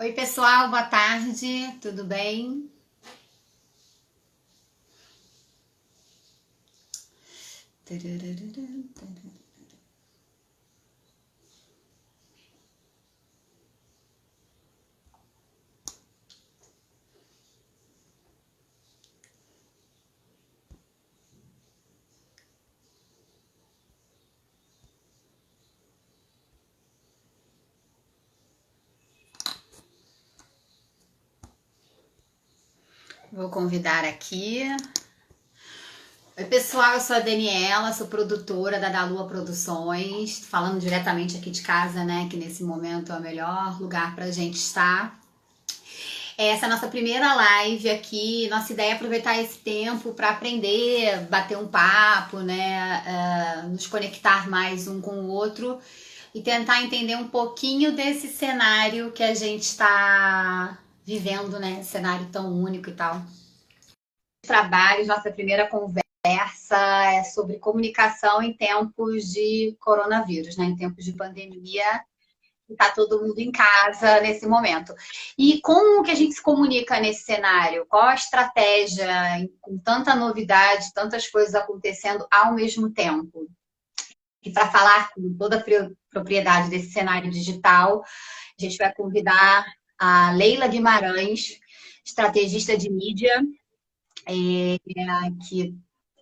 Oi, pessoal, boa tarde, tudo bem? Vou convidar aqui. Oi, pessoal, eu sou a Daniela, sou produtora da Lua Produções, falando diretamente aqui de casa, né? Que nesse momento é o melhor lugar pra gente estar. Essa é a nossa primeira live aqui. Nossa ideia é aproveitar esse tempo para aprender, bater um papo, né? Nos conectar mais um com o outro e tentar entender um pouquinho desse cenário que a gente está vivendo, né? Cenário tão único e tal. Trabalho, nossa primeira conversa é sobre comunicação em tempos de coronavírus, né? Em tempos de pandemia. Está todo mundo em casa nesse momento. E como que a gente se comunica nesse cenário? Qual a estratégia com tanta novidade, tantas coisas acontecendo ao mesmo tempo? E para falar com toda a propriedade desse cenário digital, a gente vai convidar a Leila Guimarães, estrategista de mídia, que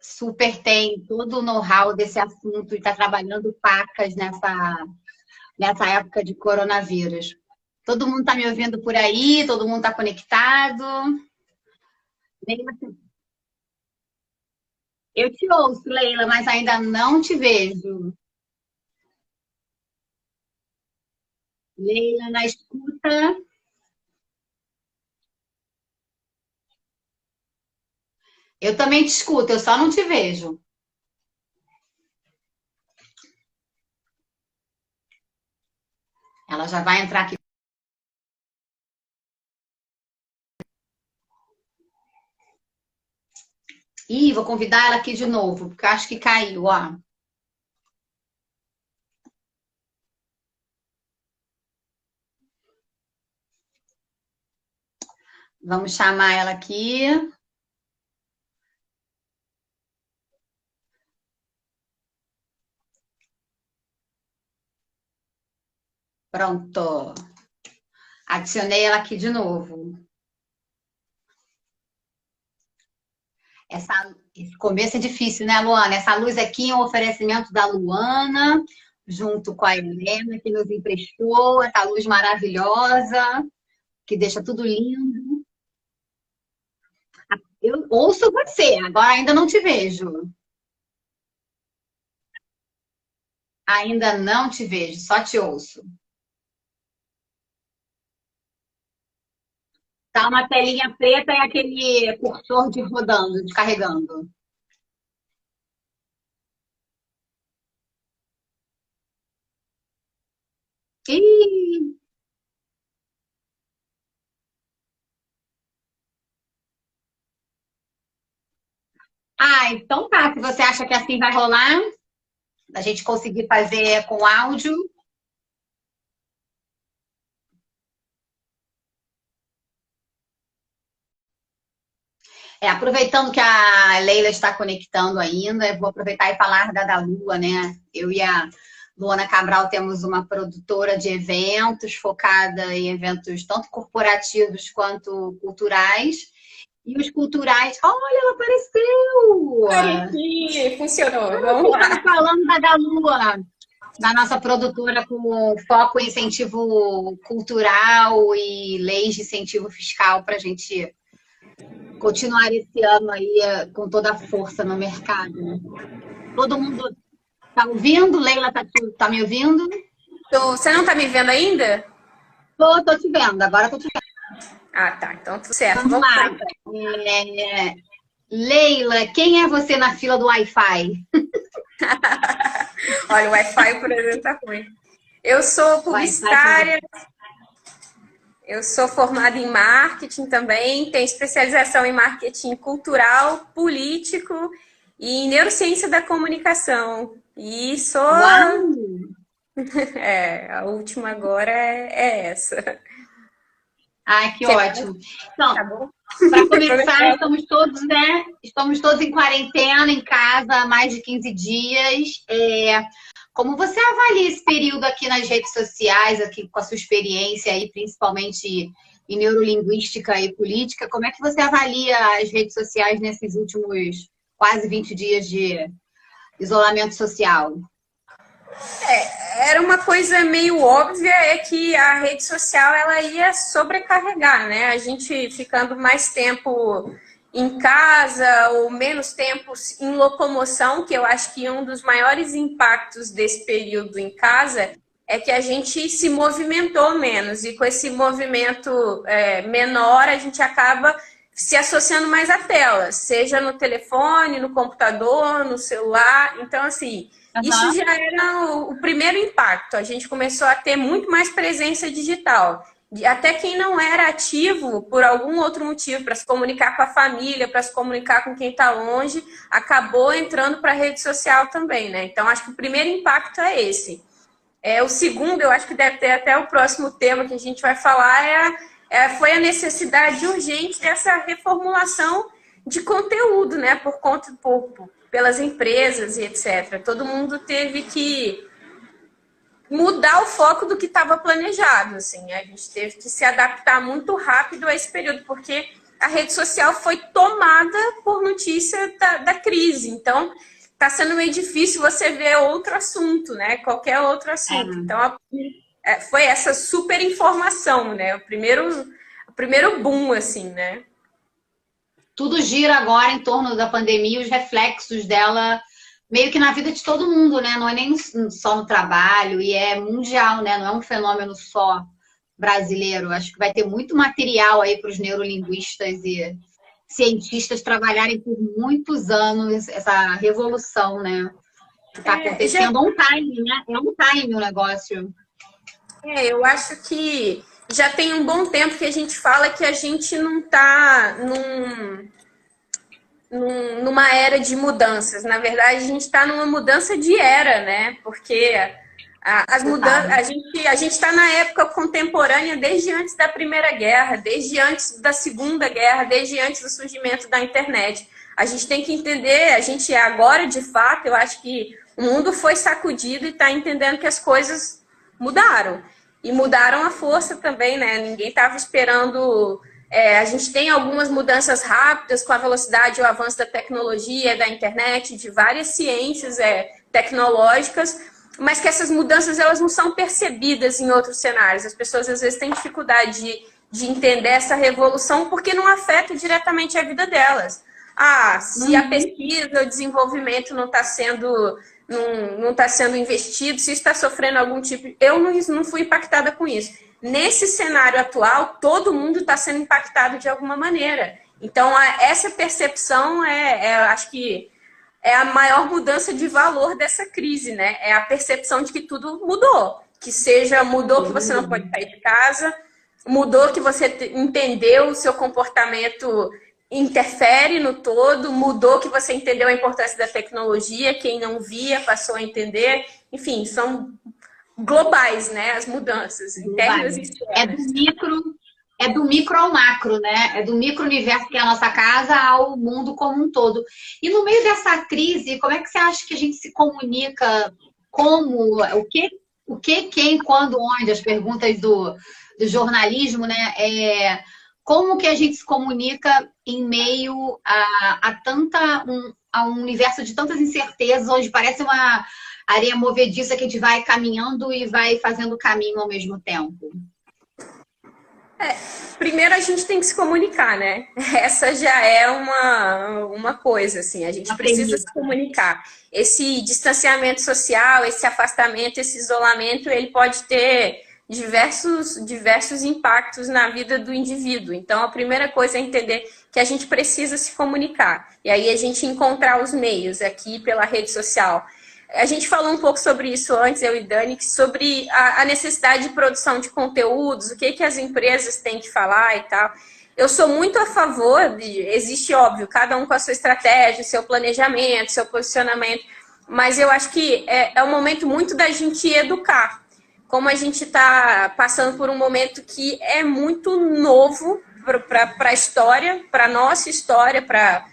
super tem todo o know-how desse assunto e está trabalhando pacas nessa época de coronavírus. Todo mundo está me ouvindo por aí? Todo mundo está conectado? Eu te ouço, Leila, mas ainda não te vejo. Leila, na escuta. Eu também te escuto, eu só não te vejo. Ela já vai entrar aqui. Ih, vou convidar ela aqui de novo, porque eu acho que caiu, ó. Vamos chamar ela aqui. Pronto. Adicionei ela aqui de novo. Esse começo é difícil, né, Luana? Essa luz aqui é um oferecimento da Luana, junto com a Helena, que nos emprestou essa luz maravilhosa, que deixa tudo lindo. Eu ouço você, agora ainda não te vejo. Ainda não te vejo, só te ouço. Tá uma telinha preta e aquele cursor de rodando, descarregando. Ih! Ah, então tá. Se você acha que assim vai rolar, a gente conseguir fazer com áudio. Aproveitando que a Leila está conectando ainda, eu vou aproveitar e falar da Lua, né? Eu e a Luana Cabral temos uma produtora de eventos focada em eventos tanto corporativos quanto culturais. E os culturais, olha, ela apareceu! Pareci, funcionou. Você Vamos estava lá. falando da Lua, da nossa produtora com foco em incentivo cultural e leis de incentivo fiscal para a gente continuar esse ano aí com toda a força no mercado, né? Todo mundo tá ouvindo? Leila tá me ouvindo? Você não tá me vendo ainda? Tô te vendo, agora tô te vendo. Ah, tá. Então tudo certo. Vamos Vamos lá. lá. Leila, quem é você na fila do Wi-Fi? Olha, o Wi-Fi, por exemplo, tá ruim. Eu sou Wi-Fi tá ruim. publicitária, eu sou formada em marketing também, tenho especialização em marketing cultural, político e em neurociência da comunicação. E sou. Uau! A última agora é essa. Ai, que Você ótimo. Então, tá bom? para começar, estamos todos, né? Estamos todos em quarentena, em casa, há mais de 15 dias. Como você avalia esse período aqui nas redes sociais, aqui com a sua experiência aí, principalmente em neurolinguística e política, como é que você avalia as redes sociais nesses últimos quase 20 dias de isolamento social? Era uma coisa meio óbvia, é que a rede social ela ia sobrecarregar, né? A gente ficando mais tempo em casa ou menos tempo em locomoção, que eu acho que um dos maiores impactos desse período em casa é que a gente se movimentou menos, e com esse movimento menor a gente acaba se associando mais à tela, seja no telefone, no computador, no celular. Então, assim, isso Aham. já era o primeiro impacto. A gente começou a ter muito mais presença digital. Até quem não era ativo por algum outro motivo, para se comunicar com a família, para se comunicar com quem está longe, acabou entrando para a rede social também, né? Então, acho que o primeiro impacto é esse. O segundo, eu acho que deve ter até o próximo tema que a gente vai falar, foi a necessidade urgente dessa reformulação de conteúdo, né? Por conta, pelas empresas e etc. Todo mundo teve que mudar o foco do que estava planejado, assim. A gente teve que se adaptar muito rápido a esse período, porque a rede social foi tomada por notícia da crise. Então, está sendo meio difícil você ver outro assunto, né? Qualquer outro assunto. Então, foi essa super informação, né? O primeiro boom, assim, né? Tudo gira agora em torno da pandemia, os reflexos dela meio que na vida de todo mundo, né? Não é nem só no trabalho, e é mundial, né? Não é um fenômeno só brasileiro. Acho que vai ter muito material aí para os neurolinguistas e cientistas trabalharem por muitos anos essa revolução, né? Que está Já acontecendo on time, né? É on time o negócio. eu acho que já tem um bom tempo que a gente fala que a gente não está numa era de mudanças. Na verdade, a gente está numa mudança de era, né? Porque as mudanças, Total. a gente está na época contemporânea desde antes da Primeira Guerra, desde antes da Segunda Guerra, desde antes do surgimento da internet. A gente tem que entender, a gente agora, de fato, eu acho que o mundo foi sacudido e está entendendo que as coisas mudaram. E mudaram a força também, né? Ninguém estava esperando. A gente tem algumas mudanças rápidas com a velocidade e o avanço da tecnologia, da internet, de várias ciências tecnológicas, mas que essas mudanças elas não são percebidas em outros cenários. As pessoas às vezes têm dificuldade de entender essa revolução porque não afeta diretamente a vida delas. Se a pesquisa, o desenvolvimento não está sendo investido, se está sofrendo algum tipo. Eu não fui impactada com isso. Nesse cenário atual, todo mundo está sendo impactado de alguma maneira. Então, essa percepção acho que é a maior mudança de valor dessa crise, né? É a percepção de que tudo mudou. Mudou que você não pode sair de casa, mudou que você entendeu o seu comportamento interfere no todo, mudou que você entendeu a importância da tecnologia, quem não via passou a entender. Enfim, são globais, né? As mudanças internas e externas. É do micro ao macro, né? É do micro-universo que é a nossa casa ao mundo como um todo. E no meio dessa crise, como é que você acha que a gente se comunica? Como? Quem, quando, onde? As perguntas do jornalismo, né? Como que a gente se comunica em meio a um universo de tantas incertezas, onde parece uma areia movediça que a gente vai caminhando e vai fazendo o caminho ao mesmo tempo? Primeiro a gente tem que se comunicar, né? Essa já é uma coisa, assim, a gente precisa se comunicar. Esse distanciamento social, esse afastamento, esse isolamento, ele pode ter diversos impactos na vida do indivíduo. Então, a primeira coisa é entender que a gente precisa se comunicar. E aí a gente encontrar os meios aqui pela rede social. A gente falou um pouco sobre isso antes, eu e Dani, sobre a necessidade de produção de conteúdos, o que as empresas têm que falar e tal. Eu sou muito a favor existe, óbvio, cada um com a sua estratégia, seu planejamento, seu posicionamento, mas eu acho que é um momento muito da gente educar. como a gente está passando por um momento que é muito novo para a história, para a nossa história, para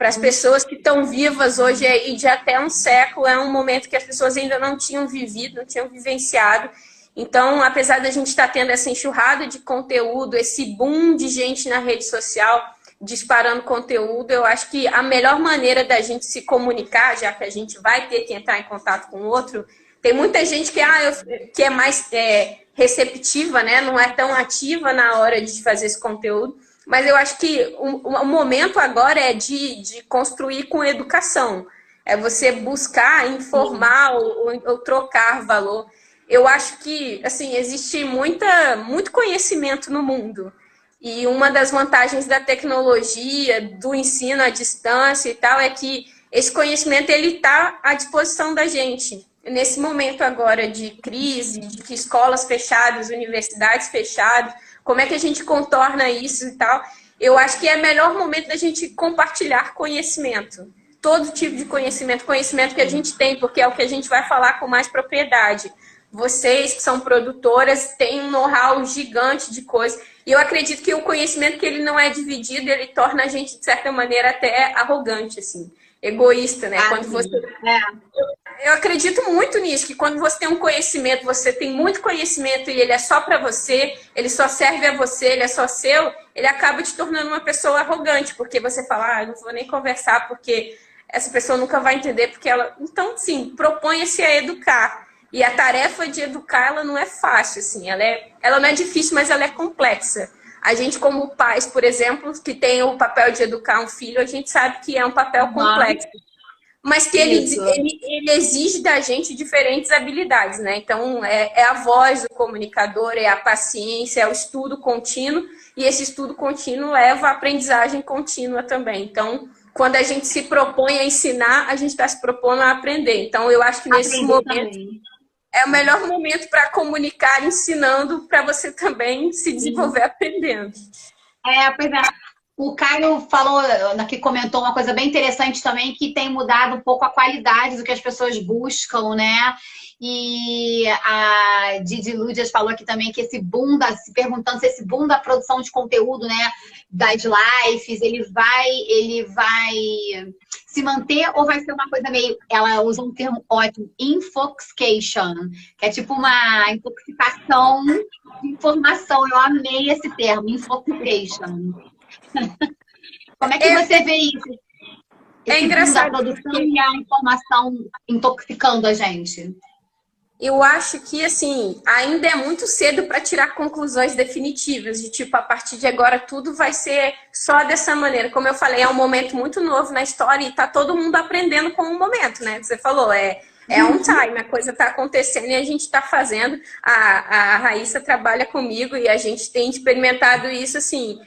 as pessoas que estão vivas hoje aí de até um século. É um momento que as pessoas ainda não tinham vivido, não tinham vivenciado. Então, apesar da gente estar tendo essa enxurrada de conteúdo, esse boom de gente na rede social disparando conteúdo, eu acho que a melhor maneira da gente se comunicar, já que a gente vai ter que entrar em contato com o outro, tem muita gente que é mais receptiva, né? Não é tão ativa na hora de fazer esse conteúdo, mas eu acho que o momento agora é de construir com educação, é você buscar informar ou trocar valor. Eu acho que, assim, existe muito conhecimento no mundo. E uma das vantagens da tecnologia, do ensino à distância e tal, é que esse conhecimento ele está à disposição da gente. Nesse momento agora de crise, de que escolas fechadas, universidades fechadas, como é que a gente contorna isso e tal? Eu acho que é o melhor momento da gente compartilhar conhecimento. Todo tipo de conhecimento, conhecimento que a gente tem, porque é o que a gente vai falar com mais propriedade. Vocês que são produtoras têm um know-how gigante de coisas. E eu acredito que o conhecimento que ele não é dividido, ele torna a gente, de certa maneira, até arrogante, assim, egoísta, né? Quando você... Eu acredito muito nisso, que quando você tem um conhecimento, você tem muito conhecimento e ele é só para você, ele só serve a você, ele é só seu, ele acaba te tornando uma pessoa arrogante, porque você fala, eu não vou nem conversar, porque essa pessoa nunca vai entender, porque ela... Então, sim, proponha-se a educar. E a tarefa de educar, ela não é fácil, assim, ela não é difícil, mas ela é complexa. A gente, como pais, por exemplo, que tem o papel de educar um filho, a gente sabe que é um papel complexo. Mas que ele exige da gente diferentes habilidades, né? Então, é a voz do comunicador, é a paciência, é o estudo contínuo, e esse estudo contínuo leva à aprendizagem contínua também. Então, quando a gente se propõe a ensinar, a gente está se propondo a aprender. Então, eu acho que nesse momento é o melhor momento para comunicar ensinando, para você também se desenvolver aprendendo. Pois é. O Caio falou, que comentou uma coisa bem interessante também, que tem mudado um pouco a qualidade do que as pessoas buscam, né? E a Didi Lúdias falou aqui também que esse boom, se perguntando se esse boom da produção de conteúdo, né, das lives, ele vai se manter ou vai ser uma coisa meio... Ela usa um termo ótimo, infoxication, que é tipo uma intoxicação de informação. Eu amei esse termo, infoxication. Como é que você vê isso? Esse engraçado da produção e a informação intoxicando a gente. Eu acho que, assim, ainda é muito cedo para tirar conclusões definitivas, de tipo, a partir de agora tudo vai ser só dessa maneira. Como eu falei, é um momento muito novo na história e tá todo mundo aprendendo com o momento, né? Você falou, é on time, a coisa tá acontecendo e a gente tá fazendo. A Raíssa trabalha comigo e a gente tem experimentado isso, assim...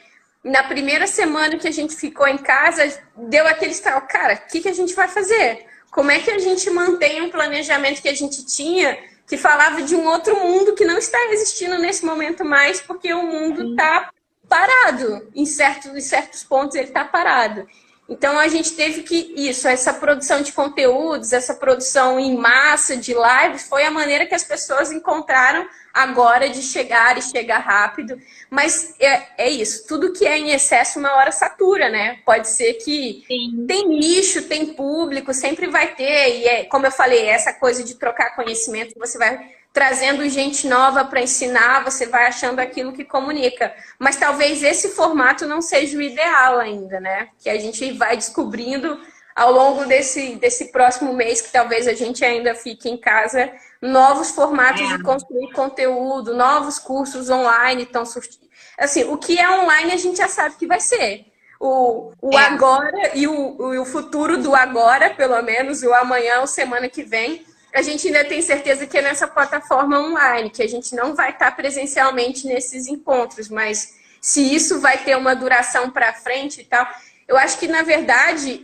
Na primeira semana que a gente ficou em casa, deu aquele estalo, cara, o que a gente vai fazer? Como é que a gente mantém um planejamento que a gente tinha, que falava de um outro mundo que não está existindo nesse momento mais, porque o mundo está parado. Em certos pontos ele está parado. Então a gente teve que, essa produção de conteúdos, essa produção em massa de lives, foi a maneira que as pessoas encontraram agora de chegar e chegar rápido. Mas é isso, tudo que é em excesso uma hora satura, né? Pode ser que tem nicho, tem público, sempre vai ter. E como eu falei, essa coisa de trocar conhecimento, você vai trazendo gente nova para ensinar, você vai achando aquilo que comunica. Mas talvez esse formato não seja o ideal ainda, né? Que a gente vai descobrindo ao longo desse próximo mês, que talvez a gente ainda fique em casa, novos formatos de construir conteúdo, novos cursos online estão surgindo. Assim, o que é online a gente já sabe que vai ser. O agora e o futuro do agora, pelo menos, o amanhã ou semana que vem, a gente ainda tem certeza que é nessa plataforma online, que a gente não vai estar presencialmente nesses encontros, mas se isso vai ter uma duração para frente e tal... Eu acho que, na verdade,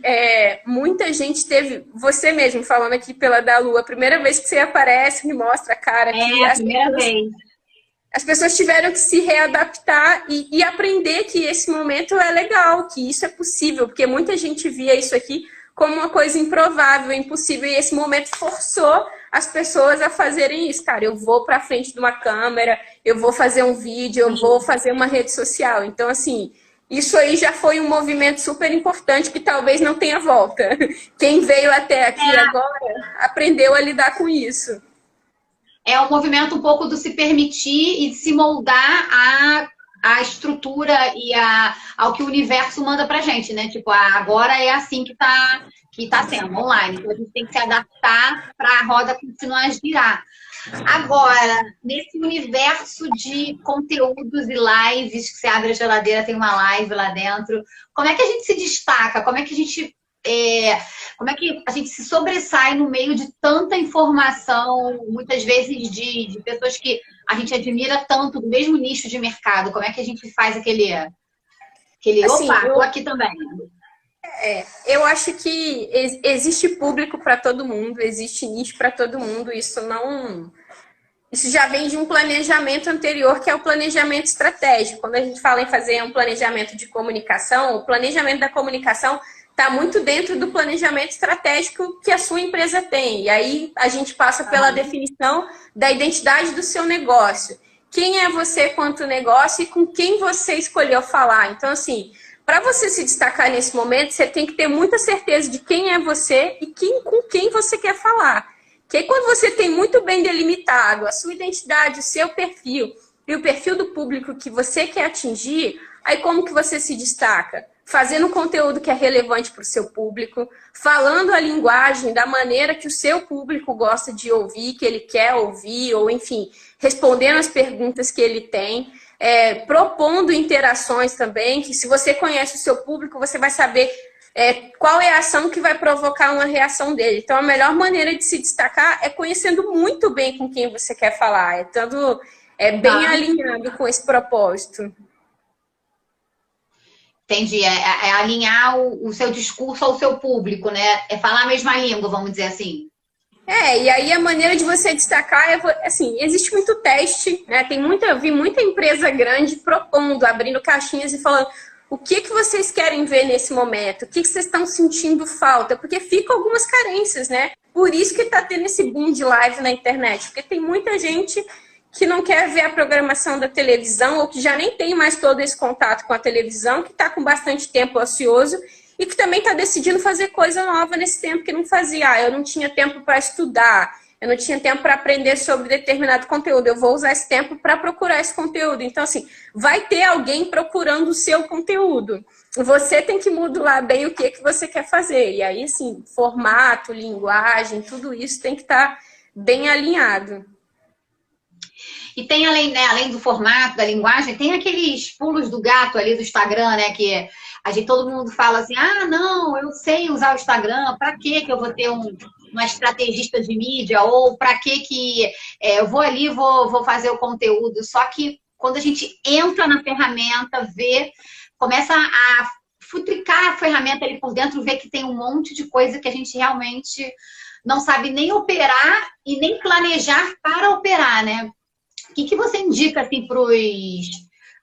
muita gente teve... Você mesmo falando aqui pela da Lu, a primeira vez que você aparece, me mostra a cara aqui. A primeira vez. As pessoas tiveram que se readaptar e aprender que esse momento é legal, que isso é possível, porque muita gente via isso aqui como uma coisa improvável, impossível, e esse momento forçou as pessoas a fazerem isso. Cara, eu vou para frente de uma câmera, eu vou fazer um vídeo, eu vou fazer uma rede social. Então, assim, isso aí já foi um movimento super importante que talvez não tenha volta. Quem veio até aqui agora aprendeu a lidar com isso. É um movimento um pouco do se permitir e de se moldar a estrutura e ao que o universo manda pra gente, né? Tipo, agora é assim que tá sendo, online. Então a gente tem que se adaptar para a roda continuar a girar. Agora, nesse universo de conteúdos e lives, que você abre a geladeira, tem uma live lá dentro, como é que a gente se destaca? Como é que a gente se sobressai no meio de tanta informação, muitas vezes de pessoas que a gente admira tanto, do mesmo nicho de mercado? Como é que a gente faz Assim, opa, tô aqui também. Eu acho que existe público para todo mundo, existe nicho para todo mundo. Isso já vem de um planejamento anterior, que é o planejamento estratégico. Quando a gente fala em fazer um planejamento de comunicação, o planejamento da comunicação está muito dentro do planejamento estratégico que a sua empresa tem. E aí a gente passa pela definição da identidade do seu negócio. Quem é você quanto negócio e com quem você escolheu falar. Então, assim, para você se destacar nesse momento, você tem que ter muita certeza de quem é você e com quem você quer falar. Porque aí, quando você tem muito bem delimitado a sua identidade, o seu perfil e o perfil do público que você quer atingir, aí como que você se destaca? Fazendo um conteúdo que é relevante para o seu público, falando a linguagem da maneira que o seu público gosta de ouvir, que ele quer ouvir, ou enfim, respondendo as perguntas que ele tem. Propondo interações também, que se você conhece o seu público, você vai saber qual é a ação que vai provocar uma reação dele. Então, a melhor maneira de se destacar é conhecendo muito bem com quem você quer falar, estando bem alinhado com esse propósito. Entendi. É alinhar o seu discurso ao seu público, né? É falar a mesma língua, vamos dizer assim. E aí a maneira de você destacar assim, existe muito teste, né? Eu vi muita empresa grande propondo, abrindo caixinhas e falando o que vocês querem ver nesse momento, o que vocês estão sentindo falta, porque ficam algumas carências, né? Por isso que está tendo esse boom de live na internet, porque tem muita gente que não quer ver a programação da televisão ou que já nem tem mais todo esse contato com a televisão, que está com bastante tempo ocioso e que também está decidindo fazer coisa nova nesse tempo que não fazia. Eu não tinha tempo para estudar, eu não tinha tempo para aprender sobre determinado conteúdo, eu vou usar esse tempo para procurar esse conteúdo. Então, assim, vai ter alguém procurando o seu conteúdo. Você tem que modular bem o que você quer fazer. E aí, assim, formato, linguagem, tudo isso tem que estar bem alinhado. E tem, além do formato, da linguagem, tem aqueles pulos do gato ali do Instagram, né? Que todo mundo fala assim, não, eu sei usar o Instagram, para que eu vou ter uma estrategista de mídia? Ou para que eu vou ali, vou fazer o conteúdo? Só que quando a gente entra na ferramenta, começa a futricar a ferramenta ali por dentro, vê que tem um monte de coisa que a gente realmente não sabe nem operar e nem planejar para operar, né? O que você indica assim,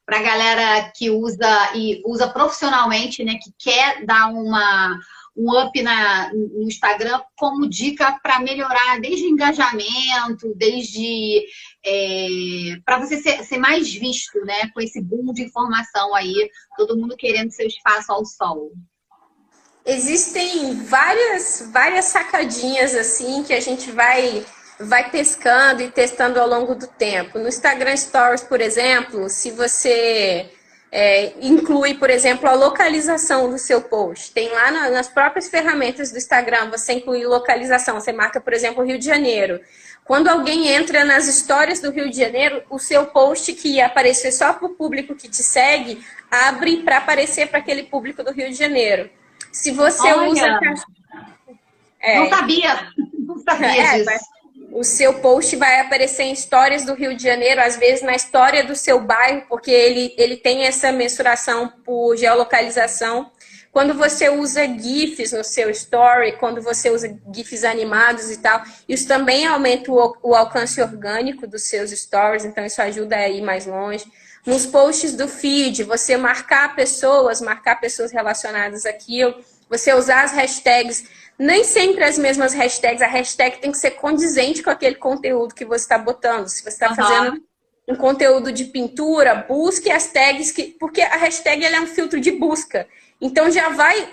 para a galera que usa profissionalmente, né? Que quer dar um up no Instagram como dica para melhorar desde engajamento, desde para você ser mais visto, né? Com esse boom de informação aí, todo mundo querendo seu espaço ao sol. Existem várias sacadinhas assim que a gente vai pescando e testando ao longo do tempo. No Instagram Stories, por exemplo, se você inclui, por exemplo, a localização do seu post. Tem lá nas próprias ferramentas do Instagram, você inclui localização. Você marca, por exemplo, Rio de Janeiro. Quando alguém entra nas histórias do Rio de Janeiro, o seu post que ia aparecer só para o público que te segue, abre para aparecer para aquele público do Rio de Janeiro. Se você usa... Não sabia disso. O seu post vai aparecer em histórias do Rio de Janeiro, às vezes na história do seu bairro, porque ele tem essa mensuração por geolocalização. Quando você usa GIFs no seu story, quando você usa GIFs animados e tal, isso também aumenta o alcance orgânico dos seus stories, então isso ajuda a ir mais longe. Nos posts do feed, você marcar pessoas relacionadas àquilo, você usar as hashtags, nem sempre as mesmas hashtags, a hashtag tem que ser condizente com aquele conteúdo que você está botando. Se você está fazendo um conteúdo de pintura, busque as tags, porque a hashtag ela é um filtro de busca. Então já vai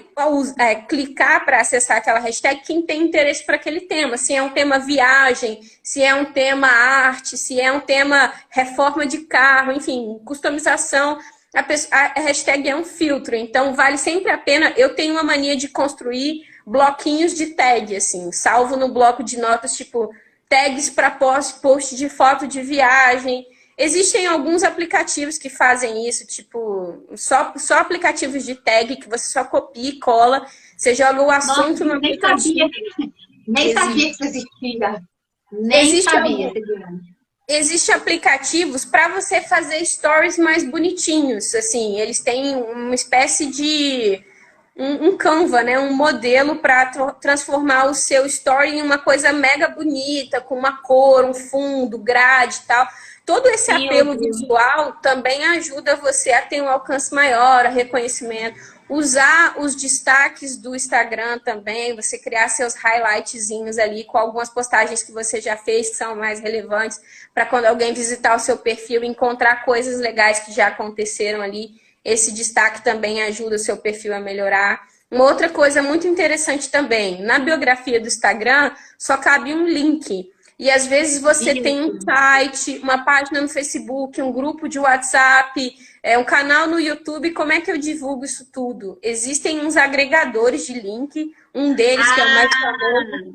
clicar para acessar aquela hashtag quem tem interesse para aquele tema. Se é um tema viagem, se é um tema arte, se é um tema reforma de carro, enfim, customização. A hashtag é um filtro, então vale sempre a pena. Eu tenho uma mania de construir bloquinhos de tag, assim, salvo no bloco de notas, tipo, tags para post de foto de viagem. Existem alguns aplicativos que fazem isso, tipo, só aplicativos de tag que você só copia e cola. Você joga o assunto no aplicativo. Nem sabia que isso existia. Nem sabia. Existem aplicativos para você fazer stories mais bonitinhos, assim. Eles têm uma espécie de um Canva, né? Um modelo para transformar o seu story em uma coisa mega bonita, com uma cor, um fundo, grade e tal. Todo esse apelo visual também ajuda você a ter um alcance maior, a reconhecimento. Usar os destaques do Instagram também, você criar seus highlightzinhos ali com algumas postagens que você já fez, que são mais relevantes, para quando alguém visitar o seu perfil, encontrar coisas legais que já aconteceram ali. Esse destaque também ajuda o seu perfil a melhorar. Uma outra coisa muito interessante também, na biografia do Instagram, só cabe um link. E às vezes você tem um site, uma página no Facebook, um grupo de WhatsApp, um canal no YouTube. Como é que eu divulgo isso tudo? Existem uns agregadores de link, um deles que é o mais famoso,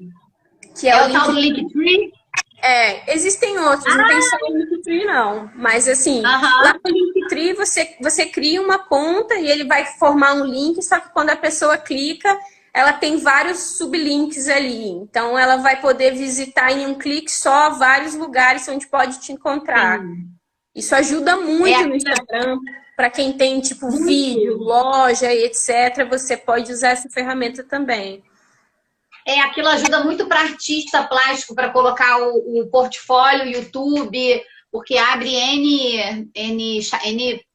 que é o tal do Linktree? Existem outros, não tem só o Linktree não. Mas assim, lá no Linktree você cria uma conta e ele vai formar um link, só que quando a pessoa clica, ela tem vários sublinks ali. Então, ela vai poder visitar em um clique só vários lugares onde pode te encontrar. Isso ajuda muito no Instagram. Para quem tem, tipo, vídeo, loja e etc., você pode usar essa ferramenta também. Aquilo ajuda muito para artista plástico, para colocar o portfólio, YouTube, porque abre N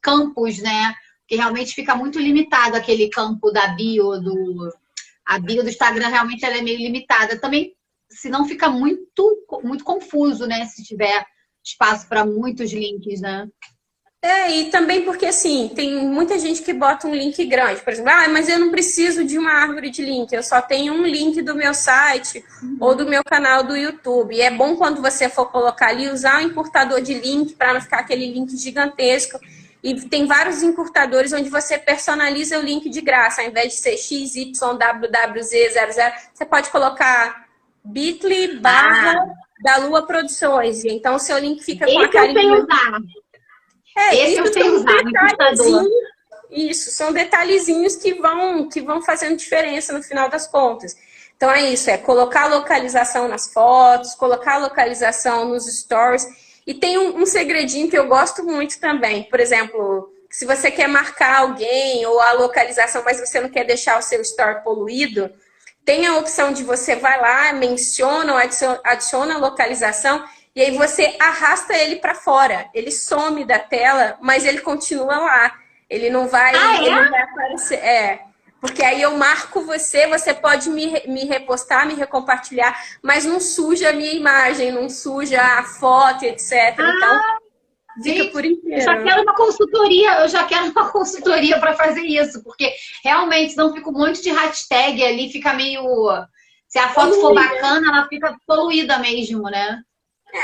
campos, né? Que realmente fica muito limitado aquele campo da bio A bio do Instagram realmente ela é meio limitada. Também, se não fica muito confuso, né? Se tiver espaço para muitos links, né? E também porque, assim, tem muita gente que bota um link grande. Por exemplo, mas eu não preciso de uma árvore de link. Eu só tenho um link do meu site ou do meu canal do YouTube. E é bom quando você for colocar ali, usar um encurtador de link para não ficar aquele link gigantesco. E tem vários encurtadores onde você personaliza o link de graça. Ao invés de ser XYWWZ00, você pode colocar bit.ly da Lua Produções. Então, o seu link fica com a carinha. Eu sei usar. Esse eu sei usar no encurtador. Isso, são detalhezinhos que vão fazendo diferença no final das contas. Então, é isso. Colocar localização nas fotos, colocar localização nos stories. E tem um segredinho que eu gosto muito também. Por exemplo, se você quer marcar alguém ou a localização, mas você não quer deixar o seu story poluído, tem a opção de você vai lá, menciona ou adiciona a localização e aí você arrasta ele para fora. Ele some da tela, mas ele continua lá. Ele não vai, ele não vai aparecer. Porque aí eu marco você pode me repostar, me recompartilhar, mas não suja a minha imagem, não suja a foto, etc. Então, fica por inteiro. Eu já quero uma consultoria para fazer isso, porque realmente não fica um monte de hashtag ali, fica meio... Se a foto for bacana, ela fica poluída mesmo, né?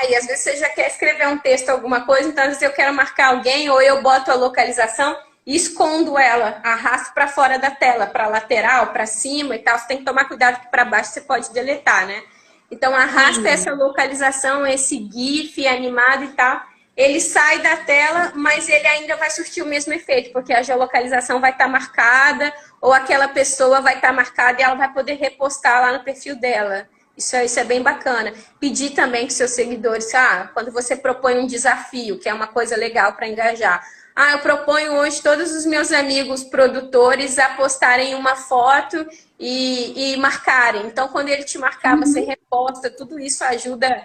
E às vezes você já quer escrever um texto, alguma coisa, então às vezes eu quero marcar alguém, ou eu boto a localização e escondo ela, arrasto para fora da tela, para lateral, para cima e tal. Você tem que tomar cuidado que para baixo você pode deletar, né? Então arrasta essa localização, esse GIF animado e tal. Ele sai da tela, mas ele ainda vai surtir o mesmo efeito, porque a geolocalização vai estar marcada, ou aquela pessoa vai estar marcada e ela vai poder repostar lá no perfil dela. Isso é bem bacana. Pedir também que seus seguidores, quando você propõe um desafio, que é uma coisa legal para engajar. Eu proponho hoje todos os meus amigos produtores a postarem uma foto e marcarem. Então, quando ele te marcar, você reposta. Tudo isso ajuda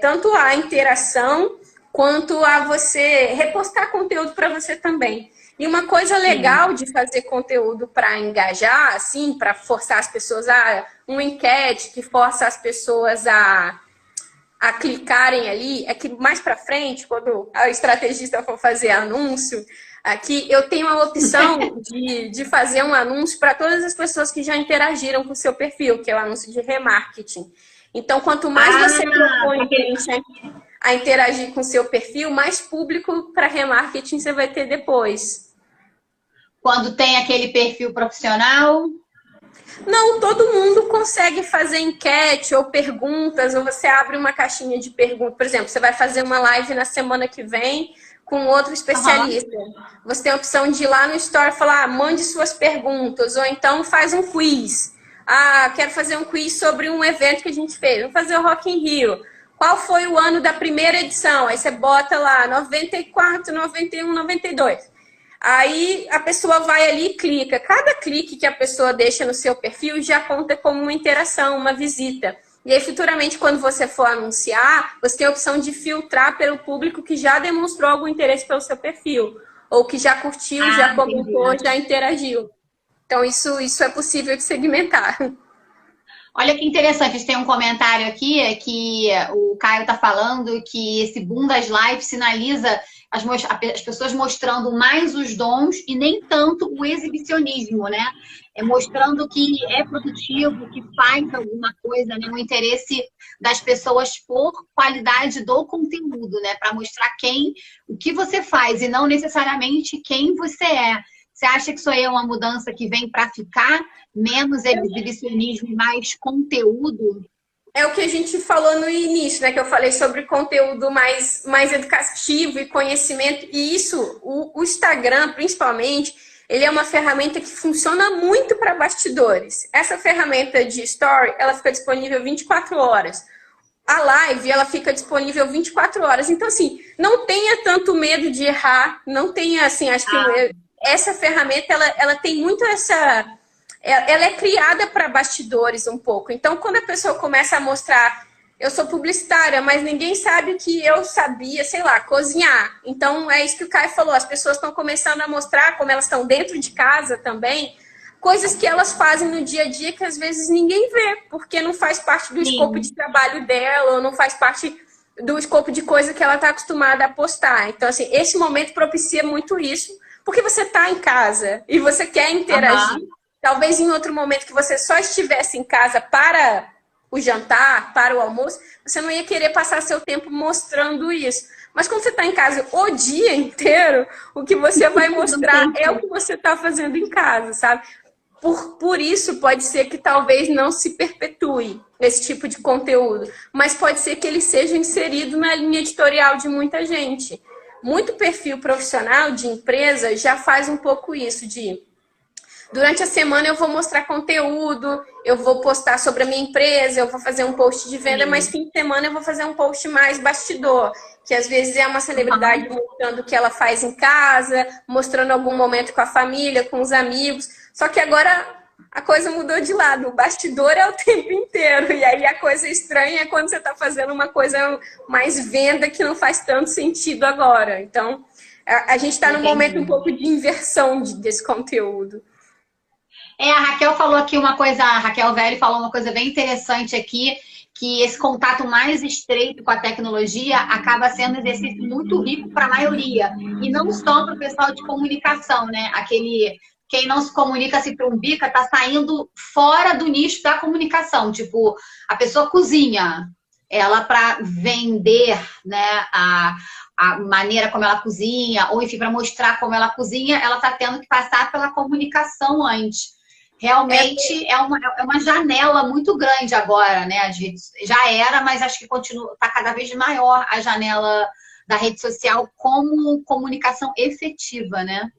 tanto a interação quanto a você repostar conteúdo para você também. E uma coisa legal de fazer conteúdo para engajar, assim, para forçar as pessoas a... Uma enquete que força as pessoas a clicarem ali, é que mais para frente, quando a estrategista for fazer anúncio, aqui eu tenho a opção de fazer um anúncio para todas as pessoas que já interagiram com o seu perfil, que é o anúncio de remarketing. Então, quanto mais você propõe a interagir com o seu perfil, mais público para remarketing você vai ter depois. Quando tem aquele perfil profissional? Não, todo mundo consegue fazer enquete ou perguntas, ou você abre uma caixinha de perguntas. Por exemplo, você vai fazer uma live na semana que vem com outro especialista. Você tem a opção de ir lá no Store e falar, mande suas perguntas, ou então faz um quiz. Quero fazer um quiz sobre um evento que a gente fez. Vamos fazer o Rock in Rio. Qual foi o ano da primeira edição? Aí você bota lá 94, 91, 92. Aí a pessoa vai ali e clica. Cada clique que a pessoa deixa no seu perfil já conta como uma interação, uma visita. E aí, futuramente, quando você for anunciar, você tem a opção de filtrar pelo público que já demonstrou algum interesse pelo seu perfil. Ou que já curtiu, já comentou, já interagiu. Então, isso é possível de segmentar. Olha que interessante, a gente tem um comentário aqui que o Caio está falando que esse boom das lives sinaliza as pessoas mostrando mais os dons e nem tanto o exibicionismo, né? Mostrando que é produtivo, que faz alguma coisa, né? O interesse das pessoas por qualidade do conteúdo, né? Para mostrar o que você faz e não necessariamente quem você é. Você acha que isso aí é uma mudança que vem para ficar? Menos exibicionismo e mais conteúdo? É o que a gente falou no início, né? Que eu falei sobre conteúdo mais educativo e conhecimento. E isso, o Instagram, principalmente, ele é uma ferramenta que funciona muito para bastidores. Essa ferramenta de Story, ela fica disponível 24 horas. A live, ela fica disponível 24 horas. Então, assim, não tenha tanto medo de errar. Não tenha, assim, acho que essa ferramenta, ela tem muito essa... Ela é criada para bastidores um pouco. Então, quando a pessoa começa a mostrar, eu sou publicitária, mas ninguém sabe que eu sabia, sei lá, cozinhar. Então, é isso que o Caio falou. As pessoas estão começando a mostrar, como elas estão dentro de casa também, coisas que elas fazem no dia a dia que às vezes ninguém vê, porque não faz parte do escopo de trabalho dela, ou não faz parte do escopo de coisa que ela está acostumada a postar. Então, assim, esse momento propicia muito isso, porque você está em casa e você quer interagir. Talvez em outro momento que você só estivesse em casa para o jantar, para o almoço, você não ia querer passar seu tempo mostrando isso. Mas quando você está em casa o dia inteiro, o que você vai mostrar é o que você está fazendo em casa, sabe? Por isso, pode ser que talvez não se perpetue esse tipo de conteúdo, mas pode ser que ele seja inserido na linha editorial de muita gente. Muito perfil profissional de empresa já faz um pouco isso de... Durante a semana eu vou mostrar conteúdo, eu vou postar sobre a minha empresa, eu vou fazer um post de venda, mas fim de semana eu vou fazer um post mais bastidor, que às vezes é uma celebridade mostrando o que ela faz em casa, mostrando algum momento com a família, com os amigos. Só que agora a coisa mudou de lado, o bastidor é o tempo inteiro, e aí a coisa estranha é quando você está fazendo uma coisa mais venda que não faz tanto sentido agora. Então, a gente está num momento um pouco de inversão desse conteúdo. A Raquel falou aqui uma coisa, a Raquel Velli falou uma coisa bem interessante aqui, que esse contato mais estreito com a tecnologia acaba sendo um exercício muito rico para a maioria, e não só para o pessoal de comunicação, né? Quem não se comunica se trumbica está saindo fora do nicho da comunicação. Tipo, a pessoa cozinha, ela para vender, né, a maneira como ela cozinha, ou enfim, para mostrar como ela cozinha, ela está tendo que passar pela comunicação antes. Realmente é uma janela muito grande agora, né? Já era, mas acho que está cada vez maior a janela da rede social como comunicação efetiva, né?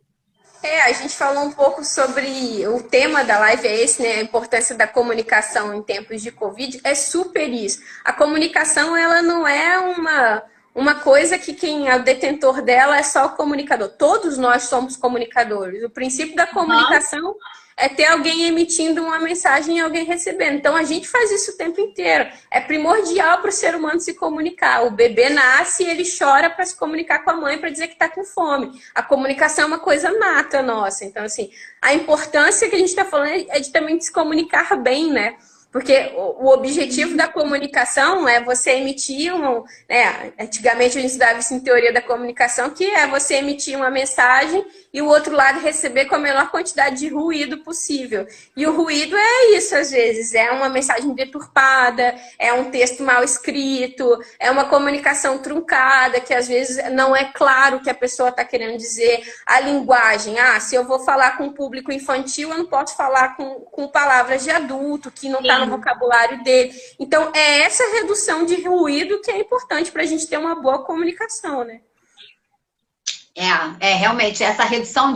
A gente falou um pouco sobre o tema da live, é esse, né? A importância da comunicação em tempos de Covid. É super isso. A comunicação, ela não é uma coisa que quem é o detentor dela é só o comunicador. Todos nós somos comunicadores. O princípio da comunicação é ter alguém emitindo uma mensagem e alguém recebendo. Então, a gente faz isso o tempo inteiro. É primordial para o ser humano se comunicar. O bebê nasce e ele chora para se comunicar com a mãe para dizer que está com fome. A comunicação é uma coisa nata nossa. Então, assim, a importância que a gente está falando é de também se comunicar bem, né? Porque o objetivo da comunicação é você emitir um... Né, antigamente a gente estudava isso em teoria da comunicação, que é você emitir uma mensagem e o outro lado receber com a menor quantidade de ruído possível. E o ruído é isso, às vezes. É uma mensagem deturpada, é um texto mal escrito, é uma comunicação truncada, que às vezes não é claro o que a pessoa está querendo dizer. A linguagem, se eu vou falar com um público infantil, eu não posso falar com palavras de adulto, que não está no vocabulário dele. Então, é essa redução de ruído que é importante para a gente ter uma boa comunicação, né? Realmente, essa redução,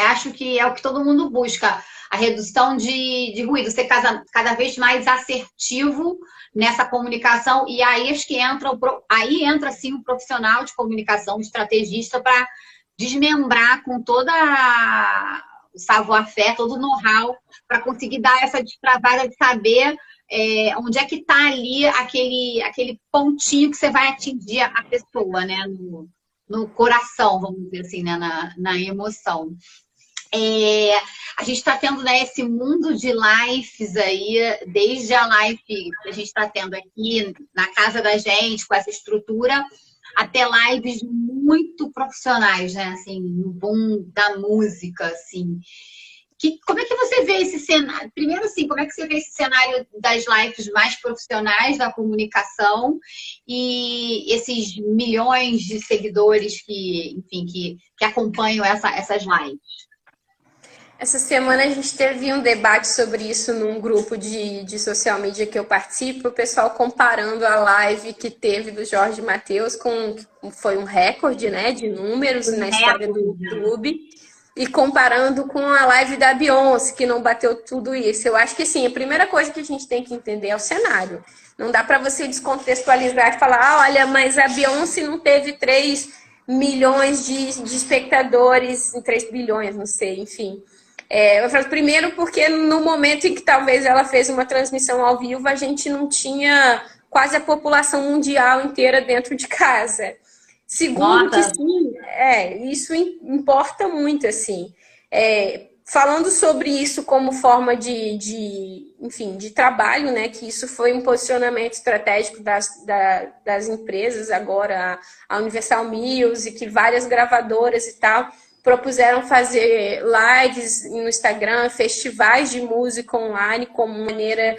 acho que é o que todo mundo busca, a redução de ruído, ser cada vez mais assertivo nessa comunicação, e aí acho que entra sim o profissional de comunicação, o estrategista, para desmembrar com toda o savoir-faire, todo o know-how, para conseguir dar essa destravada de saber onde é que está ali aquele pontinho que você vai atingir a pessoa, né? No coração, vamos dizer assim, né? na emoção. A gente está tendo, né, esse mundo de lives aí, desde a live que a gente está tendo aqui na casa da gente, com essa estrutura, até lives muito profissionais, né? Assim, no boom da música, assim. Como é que você vê esse cenário? Primeiro, assim, como é que você vê esse cenário das lives mais profissionais da comunicação e esses milhões de seguidores que acompanham essas lives? Essa semana a gente teve um debate sobre isso num grupo de social media que eu participo, o pessoal comparando a live que teve do Jorge Mateus foi um recorde, né, de números na história do YouTube, e comparando com a live da Beyoncé, que não bateu tudo isso. Eu acho que, assim, a primeira coisa que a gente tem que entender é o cenário. Não dá para você descontextualizar e falar, olha, mas a Beyoncé não teve 3 milhões de espectadores, 3 bilhões, não sei, enfim. Eu falo primeiro porque no momento em que talvez ela fez uma transmissão ao vivo, a gente não tinha quase a população mundial inteira dentro de casa. Segundo, que sim, isso importa muito, assim. Falando sobre isso como forma enfim, de trabalho, né? Que isso foi um posicionamento estratégico das empresas, agora a Universal Music, várias gravadoras e tal, propuseram fazer lives no Instagram, festivais de música online como maneira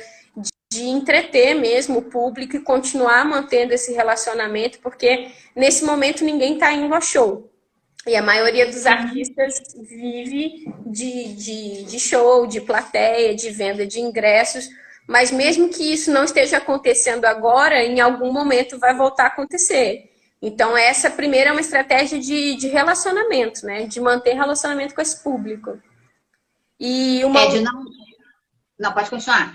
de entreter mesmo o público e continuar mantendo esse relacionamento, porque nesse momento ninguém está indo a show. E a maioria dos artistas vive de show, de plateia, de venda de ingressos, mas mesmo que isso não esteja acontecendo agora, em algum momento vai voltar a acontecer. Então, essa primeira é uma estratégia de relacionamento, né? De manter relacionamento com esse público. E Não, pode continuar.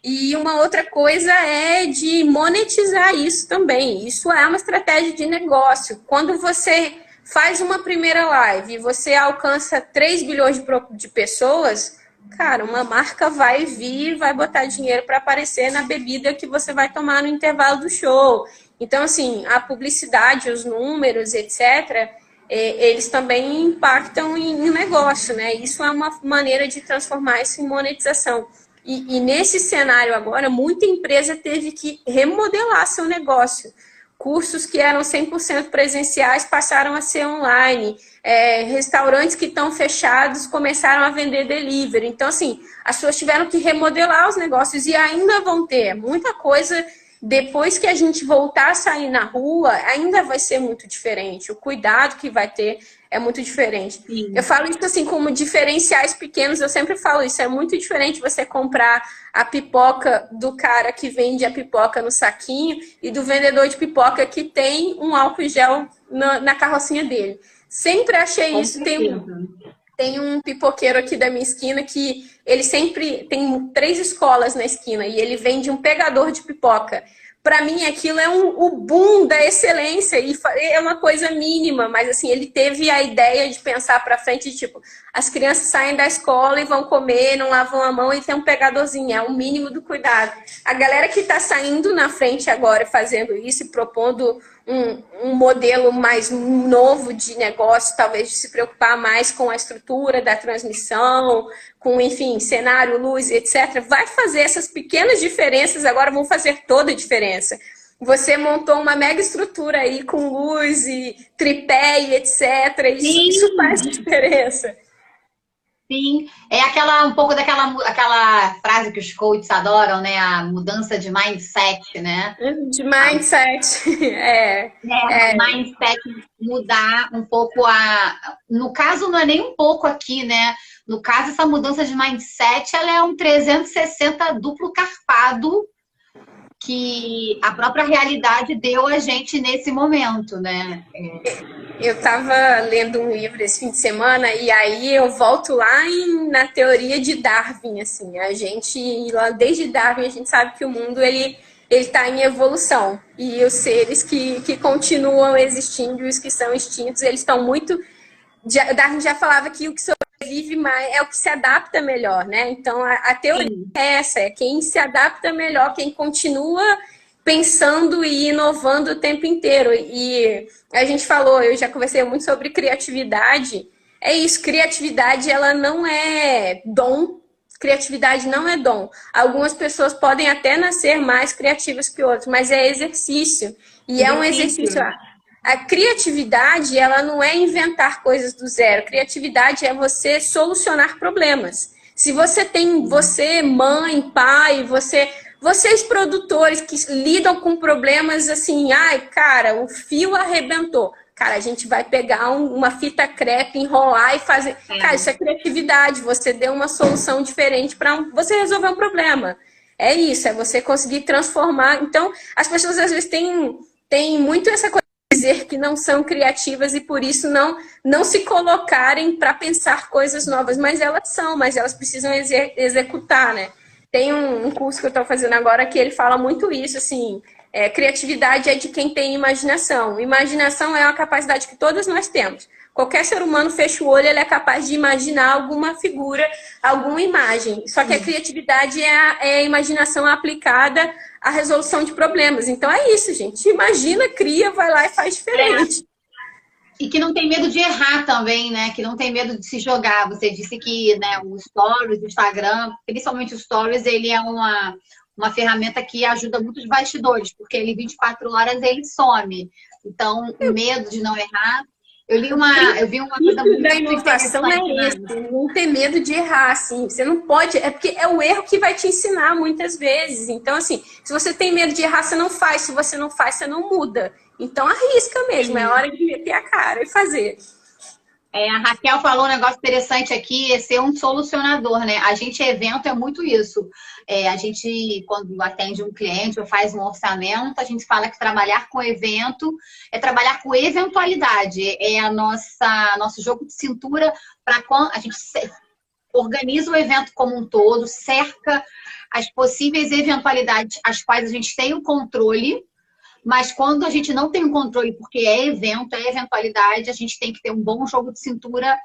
E uma outra coisa é de monetizar isso também. Isso é uma estratégia de negócio. Quando você faz uma primeira live e você alcança 3 bilhões de pessoas, cara, uma marca vai vir, vai botar dinheiro para aparecer na bebida que você vai tomar no intervalo do show. Então, assim, a publicidade, os números, etc., eles também impactam em negócio, né? Isso é uma maneira de transformar isso em monetização. E nesse cenário agora, muita empresa teve que remodelar seu negócio. Cursos que eram 100% presenciais passaram a ser online. Restaurantes que estão fechados começaram a vender delivery. Então, assim, as pessoas tiveram que remodelar os negócios e ainda vão ter muita coisa. Depois que a gente voltar a sair na rua, ainda vai ser muito diferente. O cuidado que vai ter é muito diferente. Sim. Eu falo isso assim como diferenciais pequenos, eu sempre falo isso. É muito diferente você comprar a pipoca do cara que vende a pipoca no saquinho e do vendedor de pipoca que tem um álcool gel na carrocinha dele. Sempre achei isso. Tem um pipoqueiro aqui da minha esquina que ele sempre tem 3 escolas na esquina e ele vende um pegador de pipoca para mim aquilo é o boom da excelência e é uma coisa mínima, mas assim, ele teve a ideia de pensar para frente, tipo, as crianças saem da escola e vão comer, não lavam a mão e tem um pegadorzinho, é o mínimo do cuidado. A galera que está saindo na frente agora fazendo isso e propondo um modelo mais novo de negócio, talvez de se preocupar mais com a estrutura da transmissão, com, enfim, cenário, luz, etc., vai fazer essas pequenas diferenças, agora vão fazer toda a diferença. Você montou uma mega estrutura aí com luz e tripé e etc., isso faz diferença. Sim, é um pouco aquela frase que os coaches adoram, né? A mudança de mindset, né? De mindset, mindset, mudar um pouco no caso, não é nem um pouco aqui, né? No caso, essa mudança de mindset, ela é um 360 duplo carpado que a própria realidade deu a gente nesse momento, né? Eu estava lendo um livro esse fim de semana e aí eu volto lá na teoria de Darwin, assim, a gente, lá desde Darwin, a gente sabe que o mundo, ele está em evolução e os seres que continuam existindo e os que são extintos, eles estão muito... Darwin já falava que o que sobrevive mais é o que se adapta melhor, né? Então, a teoria é essa, é quem se adapta melhor, quem continua pensando e inovando o tempo inteiro. E a gente falou, eu já conversei muito sobre criatividade. É isso, criatividade, ela não é dom. Criatividade não é dom. Algumas pessoas podem até nascer mais criativas que outras, mas é exercício. E é um exercício... A criatividade, ela não é inventar coisas do zero. Criatividade é você solucionar problemas. Se você tem, você, mãe, pai, vocês produtores que lidam com problemas assim, ai, cara, o fio arrebentou. Cara, a gente vai pegar uma fita crepe, enrolar e fazer... Cara, isso é criatividade. Você deu uma solução diferente para você resolver um problema. É isso, é você conseguir transformar. Então, as pessoas às vezes têm muito essa coisa de dizer que não são criativas e por isso não se colocarem para pensar coisas novas. Mas elas precisam executar, né? Tem um curso que eu estou fazendo agora que ele fala muito isso, assim, criatividade é de quem tem imaginação. Imaginação é uma capacidade que todos nós temos. Qualquer ser humano fecha o olho, ele é capaz de imaginar alguma figura, alguma imagem. Só que a criatividade é a imaginação aplicada à resolução de problemas. Então é isso, gente. Imagina, cria, vai lá e faz diferente. E que não tem medo de errar também, né? Que não tem medo de se jogar. Você disse que, né, o Stories, o Instagram, principalmente o Stories, ele é uma ferramenta que ajuda muitos bastidores, porque ele 24 horas ele some. Então, o medo de não errar. Eu vi uma coisa muito da inovação é esse, não ter medo de errar, assim. Você não pode, é porque é o erro que vai te ensinar muitas vezes. Então, assim, se você tem medo de errar, você não faz. Se você não faz, você não muda. Então, arrisca mesmo, é hora de meter a cara e fazer. A Raquel falou um negócio interessante aqui, é ser um solucionador, né? A gente, evento, é muito isso. A gente, quando atende um cliente ou faz um orçamento, a gente fala que trabalhar com evento é trabalhar com eventualidade. É nosso jogo de cintura para quando a gente organiza o evento como um todo, cerca as possíveis eventualidades às quais a gente tem o controle. Mas quando a gente não tem o controle, porque é evento, é eventualidade, a gente tem que ter um bom jogo de cintura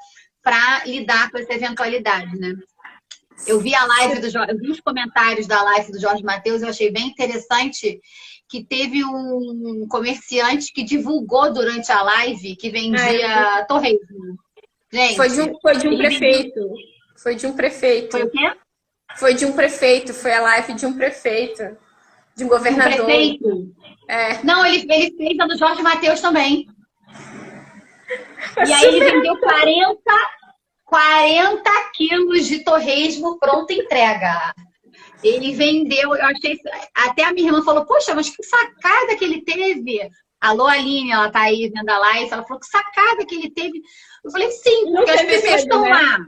para lidar com essa eventualidade, né? Eu vi a live eu vi os comentários da live do Jorge Mateus, eu achei bem interessante que teve um comerciante que divulgou durante a live que vendia torresmo. Gente, foi de um prefeito. Foi de um prefeito. Foi o quê? Foi de um prefeito, foi a live de um prefeito. De um governador. Um prefeito? Não, ele fez a do Jorge Mateus também. E aí ele vendeu 40 quilos de torresmo pronta entrega. Ele vendeu, eu achei... Até a minha irmã falou, poxa, mas que sacada que ele teve. Alô, Aline, ela tá aí vendo a live, ela falou, que sacada que ele teve. Eu falei, sim, porque as pessoas estão lá,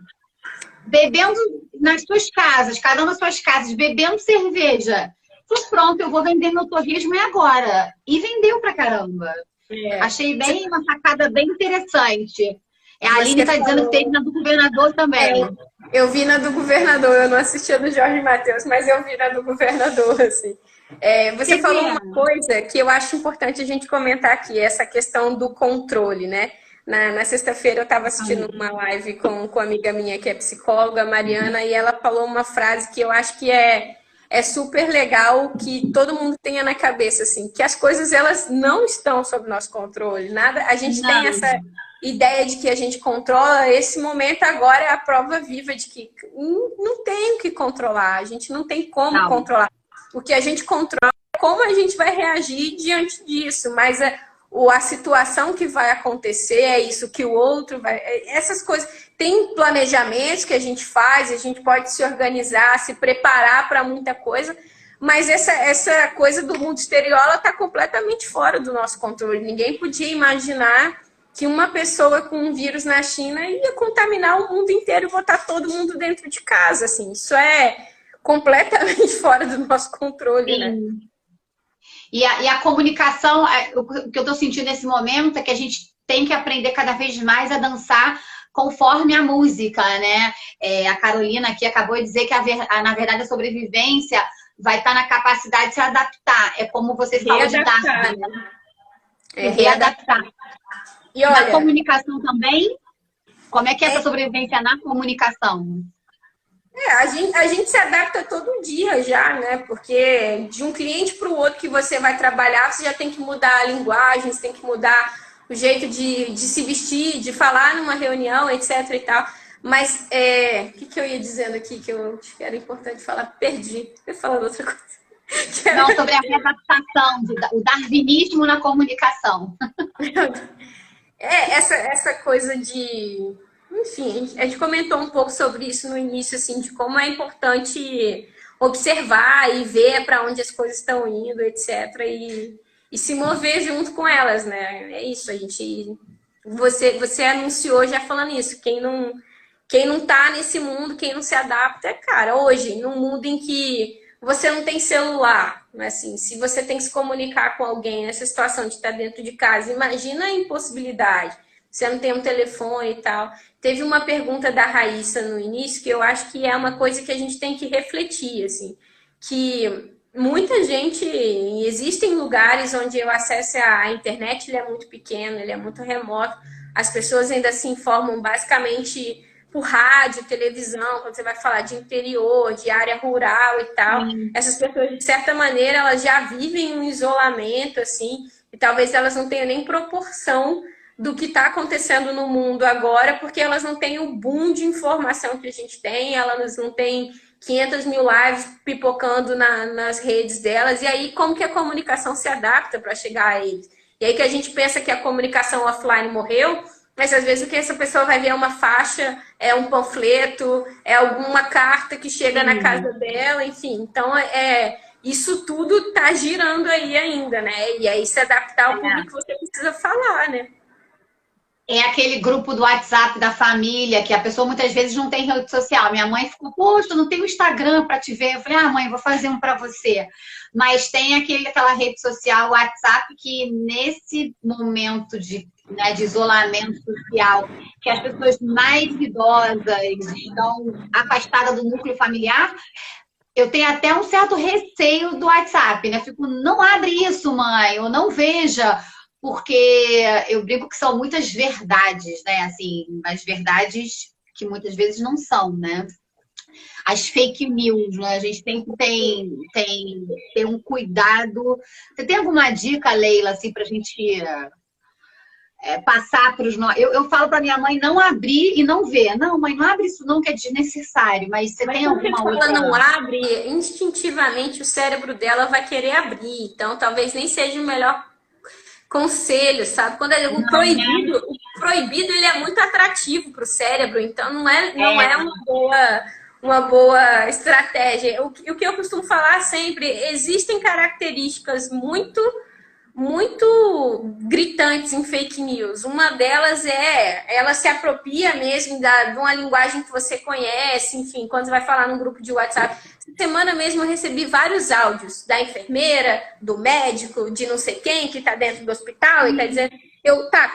bebendo nas suas casas, cada uma nas suas casas, bebendo cerveja. Falei, pronto, eu vou vender meu torresmo agora. E vendeu pra caramba. Achei uma sacada bem interessante. A Aline está dizendo que teve na do governador também. Eu vi na do governador, eu não assisti a do Jorge Mateus, mas eu vi na do governador, assim. Você falou uma coisa que eu acho importante a gente comentar aqui, essa questão do controle, né? Na sexta-feira eu estava assistindo uma live com uma amiga minha que é psicóloga, a Mariana, e ela falou uma frase que eu acho que é super legal que todo mundo tenha na cabeça, assim, que as coisas elas não estão sob nosso controle, nada. A gente tem essa ideia de que a gente controla, esse momento agora é a prova viva de que não tem o que controlar, a gente não tem como controlar. O que a gente controla é como a gente vai reagir diante disso, mas a situação que vai acontecer é isso que o outro vai... Essas coisas... Tem planejamentos que a gente faz, a gente pode se organizar, se preparar para muita coisa, mas essa coisa do mundo exterior, ela está completamente fora do nosso controle. Ninguém podia imaginar que uma pessoa com um vírus na China ia contaminar o mundo inteiro e botar todo mundo dentro de casa, assim. Isso é completamente fora do nosso controle, Sim. né? E a comunicação, o que eu estou sentindo nesse momento é que a gente tem que aprender cada vez mais a dançar conforme a música, né? A Carolina aqui acabou de dizer que, na verdade, a sobrevivência vai estar na capacidade de se adaptar. É como você falou de dar, né? Readaptar. E olha, na comunicação também, como é que é essa sobrevivência na comunicação? A gente se adapta todo dia já, né? Porque de um cliente para o outro que você vai trabalhar, você já tem que mudar a linguagem, você tem que mudar o jeito de se vestir, de falar numa reunião, etc e tal. Mas, o que eu ia dizendo aqui que eu acho que era importante falar? Perdi. Eu ia falar outra coisa. Não, sobre a readaptação, o darwinismo na comunicação. Essa coisa de... Enfim, a gente comentou um pouco sobre isso no início, assim, de como é importante observar e ver para onde as coisas estão indo, etc. E se mover junto com elas, né? É isso, a gente... Você anunciou já falando isso, quem não tá nesse mundo, quem não se adapta, cara, hoje, num mundo em que você não tem celular, assim, se você tem que se comunicar com alguém nessa situação de estar dentro de casa, imagina a impossibilidade. Você não tem um telefone e tal. Teve uma pergunta da Raíssa no início que eu acho que é uma coisa que a gente tem que refletir, assim, que muita gente, existem lugares onde o acesso à internet ele é muito pequeno, ele é muito remoto, as pessoas ainda se informam basicamente por rádio, televisão, quando você vai falar de interior, de área rural e tal. Essas pessoas, de certa maneira, elas já vivem um isolamento, assim, e talvez elas não tenham nem proporção do que está acontecendo no mundo agora, porque elas não têm o boom de informação que a gente tem, elas não têm 500 mil lives pipocando nas redes delas, e aí como que a comunicação se adapta para chegar a eles? E aí que a gente pensa que a comunicação offline morreu, mas às vezes o que essa pessoa vai ver é uma faixa, é um panfleto, é alguma carta que chega na casa dela, enfim. Então, isso tudo está girando aí ainda, né? E aí se adaptar ao público que você precisa falar, né? É aquele grupo do WhatsApp da família, que a pessoa muitas vezes não tem rede social. Minha mãe ficou, poxa, eu não tenho Instagram para te ver. Eu falei, mãe, vou fazer um para você. Mas tem aquela rede social, WhatsApp, que nesse momento de isolamento social, que as pessoas mais idosas estão afastadas do núcleo familiar, eu tenho até um certo receio do WhatsApp, né? Fico, não abre isso, mãe, ou não veja, porque eu brinco que são muitas verdades, né? Assim, as verdades que muitas vezes não são, né? As fake news, né? A gente tem que ter um cuidado. Você tem alguma dica, Leila, assim, pra gente passar para os nossos... Eu falo para minha mãe não abrir e não ver. Não, mãe, não abre isso não, que é desnecessário. Mas você tem alguma outra... Quando ela não abre, instintivamente o cérebro dela vai querer abrir. Então, talvez nem seja o melhor conselho, sabe? Quando o proibido ele é muito atrativo para o cérebro. Então, não é uma boa estratégia. O que eu costumo falar sempre, existem características muito gritantes em fake news. Uma delas ela se apropria mesmo de uma linguagem que você conhece, enfim, quando você vai falar num grupo de WhatsApp. Essa semana mesmo eu recebi vários áudios da enfermeira, do médico, de não sei quem que está dentro do hospital e tá dizendo,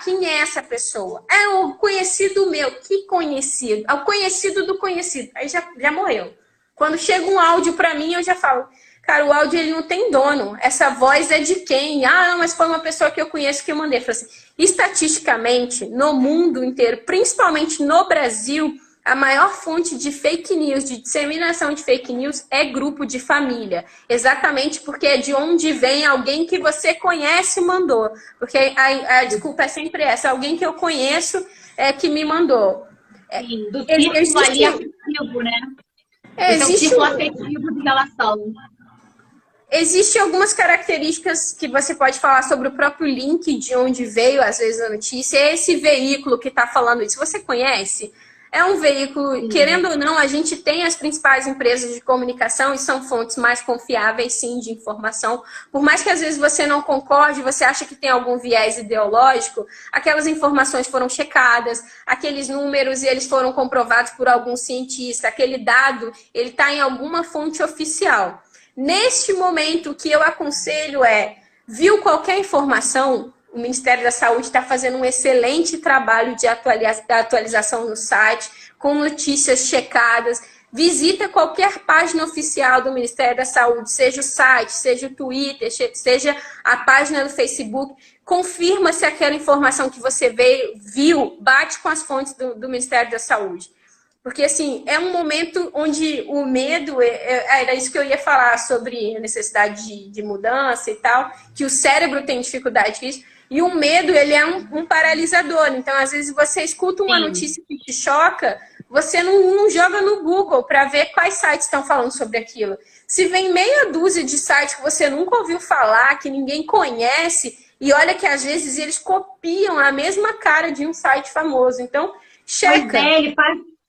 quem é essa pessoa? É o conhecido meu. Que conhecido? É o conhecido do conhecido. Aí já morreu. Quando chega um áudio para mim, eu já falo, cara, o áudio ele não tem dono. Essa voz é de quem? Ah, não, mas foi uma pessoa que eu conheço que eu mandei. Eu falei assim, estatisticamente, no mundo inteiro, principalmente no Brasil, a maior fonte de fake news, de disseminação de fake news é grupo de família. Exatamente porque é de onde vem alguém que você conhece mandou. Porque a desculpa é sempre essa, alguém que eu conheço é que me mandou. Sim, do círculo ali afetivo, né? Esse é o círculo afetivo de relação. Existem algumas características que você pode falar sobre o próprio link de onde veio, às vezes, a notícia. É esse veículo que está falando isso. Você conhece? É um veículo, querendo ou não, a gente tem as principais empresas de comunicação e são fontes mais confiáveis, sim, de informação. Por mais que às vezes você não concorde, você acha que tem algum viés ideológico, aquelas informações foram checadas, aqueles números eles foram comprovados por algum cientista, aquele dado ele está em alguma fonte oficial. Neste momento, o que eu aconselho viu qualquer informação, o Ministério da Saúde está fazendo um excelente trabalho de atualização no site, com notícias checadas. Visita qualquer página oficial do Ministério da Saúde, seja o site, seja o Twitter, seja a página do Facebook. Confirma se aquela informação que você viu bate com as fontes do Ministério da Saúde. Porque, assim, é um momento onde o medo, era isso que eu ia falar sobre a necessidade de mudança e tal, que o cérebro tem dificuldade com isso. E o medo, ele é um paralisador. Então, às vezes, você escuta uma notícia que te choca, você não joga no Google para ver quais sites estão falando sobre aquilo. Se vem meia dúzia de sites que você nunca ouviu falar, que ninguém conhece, e olha que, às vezes, eles copiam a mesma cara de um site famoso. Então, checa. Pois é, ele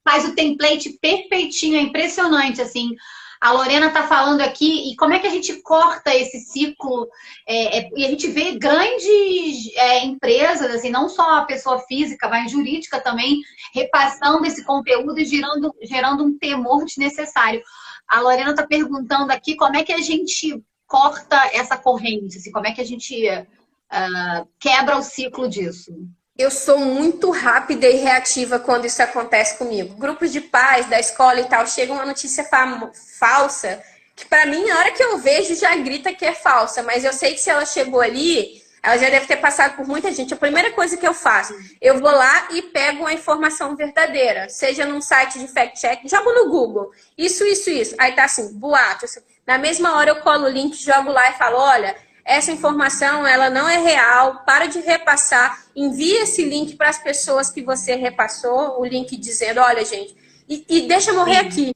faz o template perfeitinho, é impressionante, assim. A Lorena está falando aqui, e como é que a gente corta esse ciclo? E a gente vê grandes empresas, assim, não só a pessoa física, mas jurídica também, repassando esse conteúdo e gerando um temor desnecessário. A Lorena está perguntando aqui como é que a gente corta essa corrente, assim, como é que a gente quebra o ciclo disso. Eu sou muito rápida e reativa quando isso acontece comigo. Grupos de pais da escola e tal, chega uma notícia falsa, que para mim, na hora que eu vejo, já grita que é falsa. Mas eu sei que se ela chegou ali, ela já deve ter passado por muita gente. A primeira coisa que eu faço, eu vou lá e pego a informação verdadeira. Seja num site de fact-check, jogo no Google. Isso. Aí tá assim, boato. Na mesma hora eu colo o link, jogo lá e falo, olha, essa informação ela não é real, para de repassar, envia esse link para as pessoas que você repassou, o link dizendo, olha gente, e deixa morrer aqui,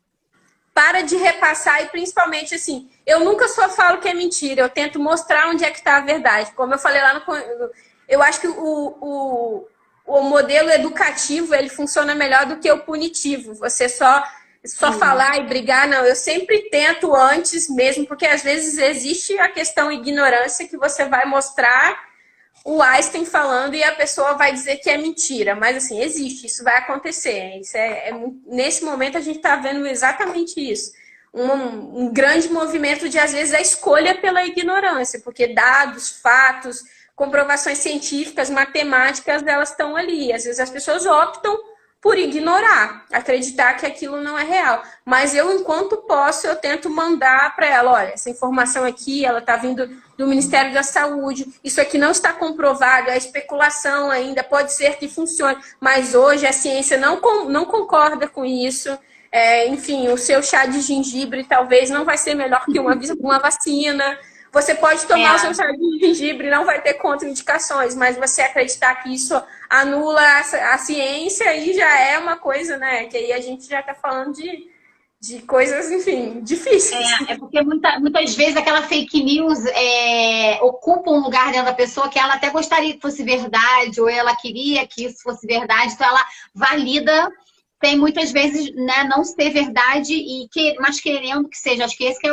para de repassar e principalmente assim, eu nunca só falo que é mentira, eu tento mostrar onde é que está a verdade, como eu falei lá no... Eu acho que o modelo educativo ele funciona melhor do que o punitivo, você só falar e brigar, não. Eu sempre tento antes mesmo, porque às vezes existe a questão ignorância que você vai mostrar o Einstein falando e a pessoa vai dizer que é mentira. Mas assim, existe, isso vai acontecer. Isso nesse momento a gente está vendo exatamente isso. Um grande movimento de, às vezes, a escolha pela ignorância, porque dados, fatos, comprovações científicas, matemáticas, elas estão ali. Às vezes as pessoas optam por ignorar, acreditar que aquilo não é real. Mas eu, enquanto posso, eu tento mandar para ela, olha, essa informação aqui, ela está vindo do Ministério da Saúde, isso aqui não está comprovado, é especulação ainda, pode ser que funcione, mas hoje a ciência não concorda com isso. Enfim, o seu chá de gengibre talvez não vai ser melhor que uma vacina. Você pode tomar o seu chá de gengibre, não vai ter contraindicações, mas você acreditar que isso anula a ciência aí já é uma coisa, né? Que aí a gente já está falando de coisas, enfim, difíceis. Porque muitas vezes aquela fake news ocupa um lugar dentro da pessoa que ela até gostaria que fosse verdade, ou ela queria que isso fosse verdade, então ela valida, tem muitas vezes, né, não ser verdade, mas querendo que seja. Acho que esse que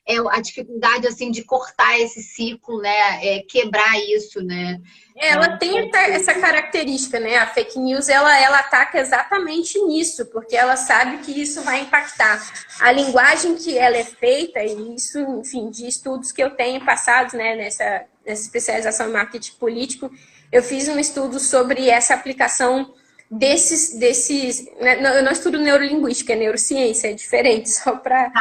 é a dificuldade, assim, de cortar esse ciclo, né? Quebrar isso, né? Ela tem essa característica, né? A fake news, ela ataca exatamente nisso, porque ela sabe que isso vai impactar. A linguagem que ela é feita, e isso, enfim, de estudos que eu tenho passados, né, nessa especialização em marketing político, eu fiz um estudo sobre essa aplicação né, eu não estudo neurolinguística, é neurociência, é diferente, só para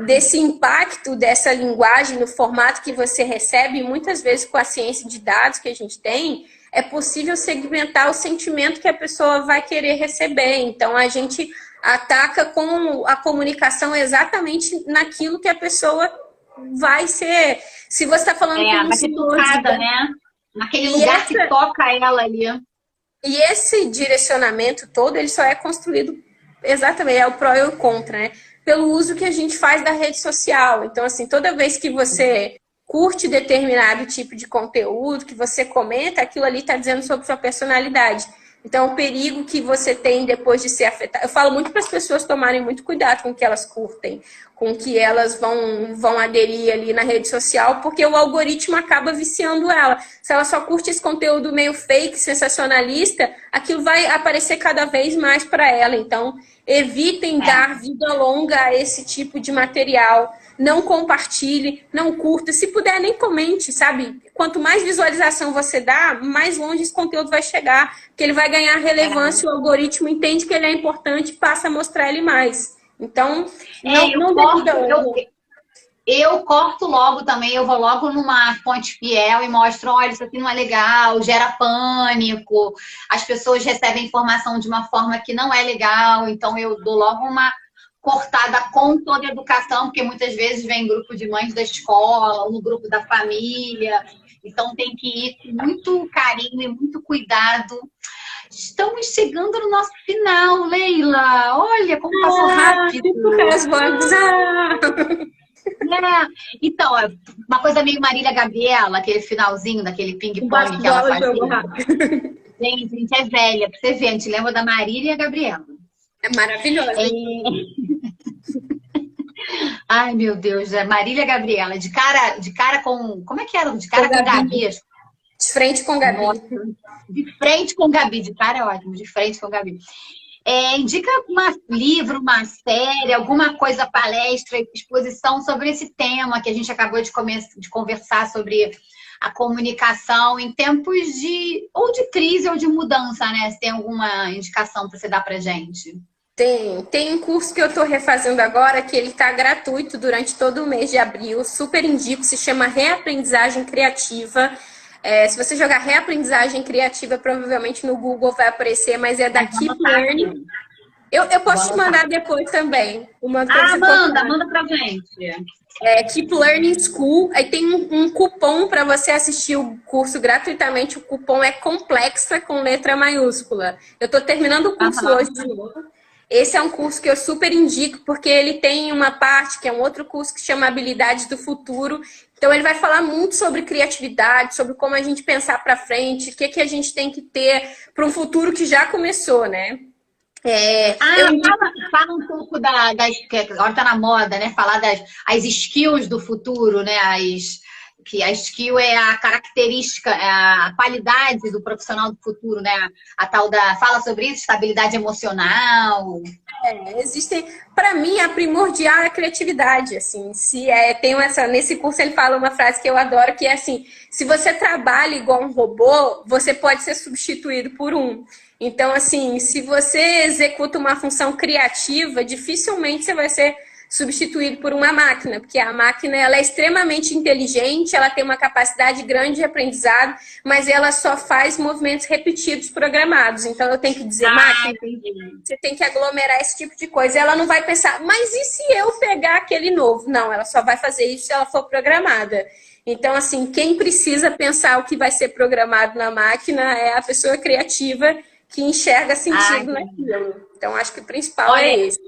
desse impacto dessa linguagem no formato que você recebe, muitas vezes com a ciência de dados que a gente tem, é possível segmentar o sentimento que a pessoa vai querer receber. Então, a gente ataca com a comunicação exatamente naquilo que a pessoa vai ser. Se você está falando com vai ser tocada, né? Naquele lugar que toca ela ali. E esse direcionamento todo, ele só é construído exatamente, é o pró e o contra, né? Pelo uso que a gente faz da rede social. Então, assim, toda vez que você curte determinado tipo de conteúdo, que você comenta, aquilo ali está dizendo sobre sua personalidade. Então, o perigo que você tem depois de ser afetado... Eu falo muito para as pessoas tomarem muito cuidado com o que elas curtem, com o que elas vão aderir ali na rede social, porque o algoritmo acaba viciando ela. Se ela só curte esse conteúdo meio fake, sensacionalista, aquilo vai aparecer cada vez mais para ela. Então, evitem dar vida longa a esse tipo de material. Não compartilhe, não curta. Se puder, nem comente, sabe? Quanto mais visualização você dá, mais longe esse conteúdo vai chegar. Porque ele vai ganhar relevância, o algoritmo entende que ele é importante e passa a mostrar ele mais. Então, eu corto logo também, eu vou logo numa fonte fiel e mostro, olha, isso aqui não é legal, gera pânico, as pessoas recebem informação de uma forma que não é legal, então eu dou logo uma cortada com toda a educação, porque muitas vezes vem grupo de mães da escola, ou no grupo da família, então tem que ir com muito carinho e muito cuidado. Estamos chegando no nosso final, Leila. Olha como passou rápido. Então, uma coisa meio Marília Gabriela, aquele finalzinho daquele ping-pong que ela fazia. Gente, a gente é velha, pra você ver, a gente lembra da Marília Gabriela. É maravilhosa. Ai, meu Deus, Marília Gabriela, de cara com... Como é que era? De cara com Gabi. De frente com Gabi. Nossa, de frente com Gabi, de cara é ótimo, de frente com Gabi. Indica um livro, uma série, alguma coisa, palestra, exposição sobre esse tema que a gente acabou de conversar sobre a comunicação em tempos ou de crise ou de mudança, né? Se tem alguma indicação para você dar pra gente? Tem um curso que eu estou refazendo agora, que ele está gratuito durante todo o mês de abril, super indico, se chama Reaprendizagem Criativa. Se você jogar Reaprendizagem Criativa, provavelmente no Google vai aparecer, mas é da Keep Learning. Eu posso te mandar depois também. Manda pra gente. Keep Learning School. Aí tem um cupom para você assistir o curso gratuitamente. O cupom é Complexa com letra maiúscula. Eu estou terminando o curso hoje de novo. Esse é um curso que eu super indico, porque ele tem uma parte, que é um outro curso que chama Habilidades do Futuro. Então, ele vai falar muito sobre criatividade, sobre como a gente pensar para frente, o que a gente tem que ter para um futuro que já começou, né? Fala um pouco que agora está na moda, né? Falar as skills do futuro, né? Que a skill é a característica, é a qualidade do profissional do futuro, né? A tal fala sobre isso, estabilidade emocional. Existem, para mim, a primordial é a criatividade, assim. Nesse curso ele fala uma frase que eu adoro, que é assim: se você trabalha igual um robô, você pode ser substituído por um. Então, assim, se você executa uma função criativa, dificilmente você vai ser substituído por uma máquina, porque a máquina ela é extremamente inteligente, ela tem uma capacidade grande de aprendizado, mas ela só faz movimentos repetidos programados. Então eu tenho que dizer, máquina, você tem que aglomerar esse tipo de coisa. Ela não vai pensar, mas e se eu pegar aquele novo? Não, ela só vai fazer isso se ela for programada. Então, assim, quem precisa pensar o que vai ser programado na máquina é a pessoa criativa que enxerga sentido naquilo. Então, acho que o principal é esse.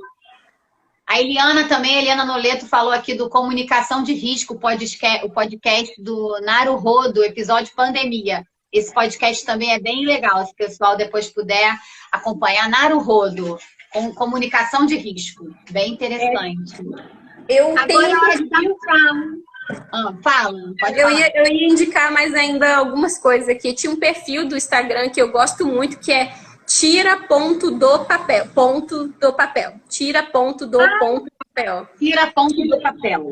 A Eliana Noleto falou aqui do Comunicação de Risco, o podcast do Naruhodo, episódio Pandemia. Esse podcast também é bem legal, se o pessoal depois puder acompanhar. Naruhodo, com Comunicação de Risco. Bem interessante. Agora é hora de dar um tchau. Fala, pode falar. Eu ia indicar mais ainda algumas coisas aqui. Tinha um perfil do Instagram que eu gosto muito, que é tira ponto do papel. Tira ponto do ponto papel. Tira ponto do papel.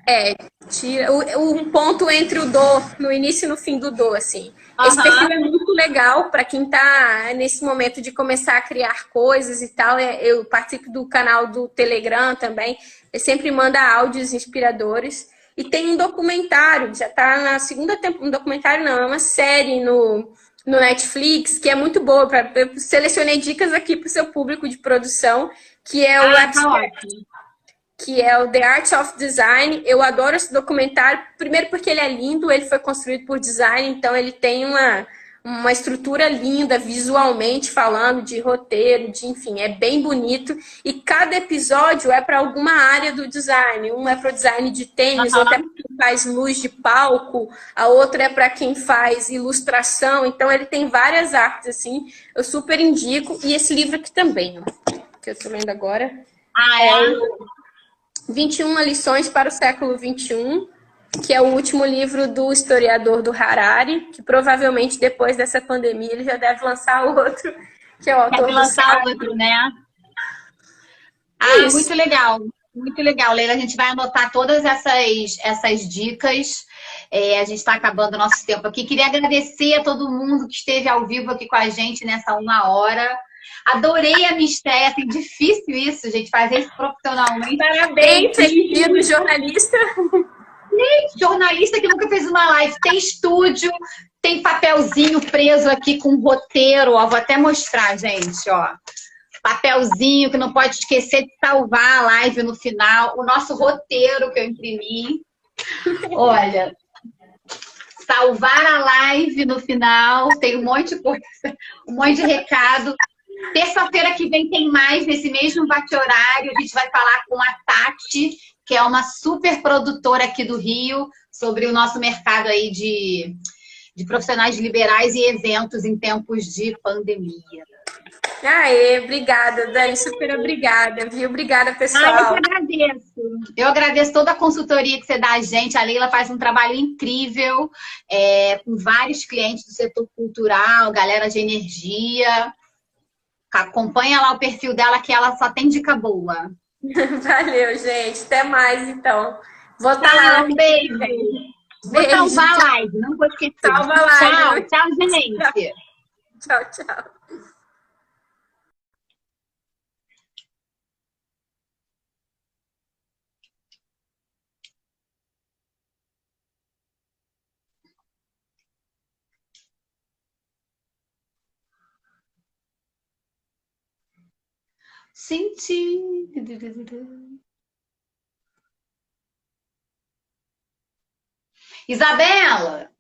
É, tira um ponto entre o do, no início e no fim do do, assim. Esse perfil Aham. é muito legal para quem está nesse momento de começar a criar coisas e tal. Eu participo do canal do Telegram também. Ele sempre manda áudios inspiradores. E tem um documentário, já está na segunda temporada, um documentário não, é uma série no Netflix, que é muito boa. Eu selecionei dicas aqui para o seu público de produção, que é o Ah, tá ótimo. que é o The Art of Design. Eu adoro esse documentário, primeiro porque ele é lindo, ele foi construído por design, então ele tem uma estrutura linda, visualmente falando, de roteiro, de enfim, é bem bonito. E cada episódio é para alguma área do design. Um é para o design de tênis, outro é para quem faz luz de palco, a outra é para quem faz ilustração. Então ele tem várias artes, assim, eu super indico. E esse livro aqui também, ó, que eu estou lendo agora. Ah, É é? o 21 lições para o século XXI, que é o último livro do historiador do Harari, que provavelmente depois dessa pandemia ele já deve lançar outro, que é o Deve autor do lançar Sábio. outro, né? Ah, Isso. muito legal. Muito legal, Leila. A gente vai anotar todas essas dicas. A gente está acabando o nosso tempo aqui. Queria agradecer a todo mundo que esteve ao vivo aqui com a gente nessa 1 hora. Adorei a minha estreia. Assim, difícil isso, gente, fazer isso profissionalmente. Parabéns, feliz dia do jornalista. Jornalista que nunca fez uma live. Tem estúdio, tem papelzinho preso aqui com roteiro. Ó, vou até mostrar, gente, ó. Papelzinho que não pode esquecer de salvar a live no final. O nosso roteiro que eu imprimi. Olha, salvar a live no final. Tem um monte de coisa, um monte de recado. Terça-feira que vem tem mais nesse mesmo bate-horário. A gente vai falar com a Tati, que é uma super produtora aqui do Rio, sobre o nosso mercado aí de profissionais liberais e eventos em tempos de pandemia. Aê, obrigada, Dani, super obrigada, viu? Obrigada, Ah, eu que pessoal. agradeço. Eu agradeço toda a consultoria que você dá a gente. A Leila faz um trabalho incrível, com vários clientes do setor cultural, galera de energia. Acompanha lá o perfil dela, que ela só tem dica boa. Valeu, gente. Até mais, então. Vou estar lá na Tchau, um semana que beijo. vem. Vou Beijo. salvar a live, não vou esquecer. Salva a Tchau, live. tchau, gente. Tchau, tchau. Senti. Isabela!